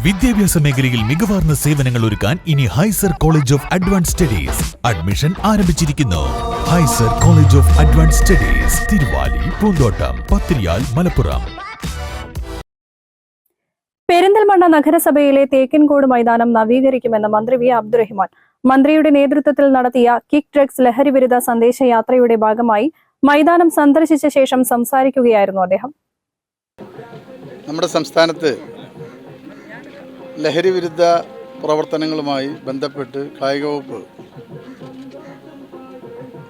വിദ്യാഭ്യാസ മേഖലയിൽ മികവാർന്ന സേവനങ്ങൾ ഒരുക്കാൻ ഇനി ഹൈസർ college of advance studies admission ആരംഭിച്ചിരിക്കുന്നു. ഹൈസർ college of advance studies Thiruvali, Poonthottam, Pathiriyal, Malappuram. Perinthalmanna നഗരസഭയിലെ തേക്കിൻകോട് മൈതാനം നവീകരിക്കുമെന്ന് മന്ത്രി വി അബ്ദുറഹിമാൻ. മന്ത്രിയുടെ നേതൃത്വത്തിൽ നടത്തിയ കിക്ക് ഡ്രഗ്സ് ലഹരിവിരുദ്ധ സന്ദേശയാത്രയുടെ ഭാഗമായി മൈതാനം സന്ദർശിച്ച ശേഷം സംസാരിക്കുകയായിരുന്നു അദ്ദേഹം. നമ്മുടെ സംസ്ഥാനത്ത് ലഹരി വിരുദ്ധ പ്രവർത്തനങ്ങളുമായി ബന്ധപ്പെട്ട് കായിക വകുപ്പ്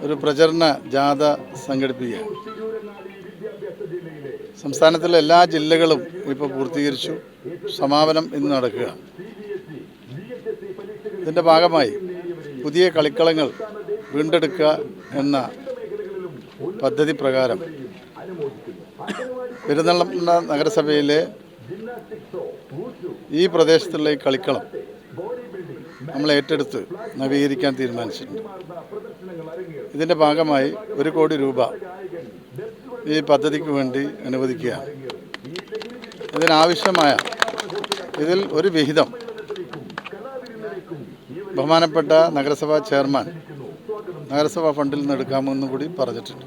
ഒരു പ്രചരണ ജാഥ സംഘടിപ്പിക്കുകയാണ്. സംസ്ഥാനത്തിലെ എല്ലാ ജില്ലകളും ഇപ്പോൾ പൂർത്തീകരിച്ചു. സമാപനം ഇന്ന് നടക്കുക. ഇതിൻ്റെ ഭാഗമായി പുതിയ കളിക്കളങ്ങൾ വീണ്ടെടുക്കുക എന്ന പദ്ധതി പ്രകാരം പെരിന്തൽമണ്ണ നഗരസഭയിലെ ഈ പ്രദേശത്തുള്ള ഈ കളിക്കളം നമ്മൾ ഏറ്റെടുത്ത് നവീകരിക്കാൻ തീരുമാനിച്ചിട്ടുണ്ട്. ഇതിൻ്റെ ഭാഗമായി 1 കോടി രൂപ ഈ പദ്ധതിക്ക് വേണ്ടി അനുവദിക്കുകയാണ്. ഇതിനാവശ്യമായ ഇതിൽ ഒരു വിഹിതം ബഹുമാനപ്പെട്ട നഗരസഭാ ചെയർമാൻ നഗരസഭാ ഫണ്ടിൽ നിന്ന് എടുക്കാമെന്നും കൂടി പറഞ്ഞിട്ടുണ്ട്.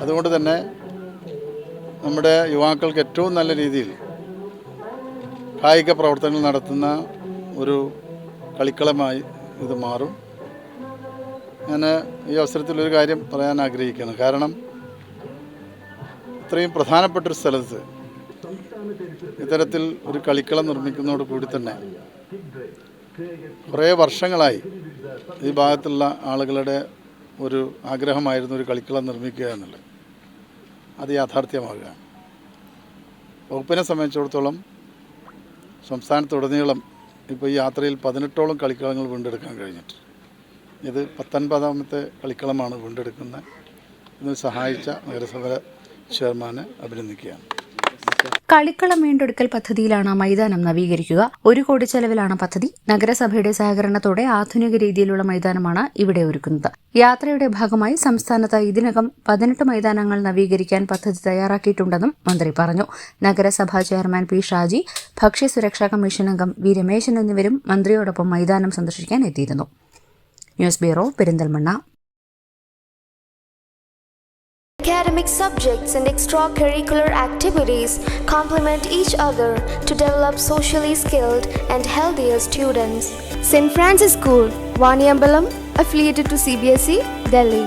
അതുകൊണ്ട് തന്നെ നമ്മുടെ യുവാക്കൾക്ക് ഏറ്റവും നല്ല രീതിയിൽ കായിക പ്രവർത്തനങ്ങൾ നടത്തുന്ന ഒരു കളിക്കളമായി ഇത് മാറും. ഞാൻ ഈ അവസരത്തിൽ ഒരു കാര്യം പറയാൻ ആഗ്രഹിക്കുന്നു. കാരണം ഇത്രയും പ്രധാനപ്പെട്ടൊരു സ്ഥലത്ത് ഇത്തരത്തിൽ ഒരു കളിക്കളം നിർമ്മിക്കുന്നതോട് കൂടി തന്നെ കുറേ വർഷങ്ങളായി ഈ ഭാഗത്തുള്ള ആളുകളുടെ ഒരു ആഗ്രഹമായിരുന്നു ഒരു കളിക്കളം നിർമ്മിക്കുക എന്നുള്ളത്. അത് യാഥാർത്ഥ്യമാകുക. വകുപ്പിനെ സംബന്ധിച്ചിടത്തോളം സംസ്ഥാനത്തുടനീളം ഇപ്പോൾ ഈ യാത്രയിൽ 18ഓളം കളിക്കളങ്ങൾ വീണ്ടെടുക്കാൻ കഴിഞ്ഞിട്ട് ഇത് 19ാമത്തെ കളിക്കളമാണ് വീണ്ടെടുക്കുന്നത്. ഇതിന് സഹായിച്ച നഗരസഭ ചെയർമാനെ അഭിനന്ദിക്കുകയാണ്. കളിക്കളം വീണ്ടെടുക്കൽ പദ്ധതിയിലാണ് മൈതാനം നവീകരിക്കുക. 1 കോടി ചെലവിലാണ് പദ്ധതി. നഗരസഭയുടെ സഹകരണത്തോടെ ആധുനിക രീതിയിലുള്ള മൈതാനമാണ് ഇവിടെ ഒരുക്കുന്നത്. യാത്രയുടെ ഭാഗമായി സംസ്ഥാനത്ത് ഇതിനകം 18 മൈതാനങ്ങൾ നവീകരിക്കാൻ പദ്ധതി തയ്യാറാക്കിയിട്ടുണ്ടെന്നും മന്ത്രി പറഞ്ഞു. നഗരസഭാ ചെയർമാൻ പി ഷാജി, ഭക്ഷ്യസുരക്ഷാ കമ്മീഷൻ അംഗം വി രമേശൻ എന്നിവരും മന്ത്രിയോടൊപ്പം മൈതാനം സന്ദർശിക്കാൻ എത്തിയിരുന്നു. News bureau, Perinthalmanna. Academic subjects and extracurricular activities complement each other to develop socially skilled and healthier students. St. Francis School, Vaniambalam, affiliated to CBSE, Delhi.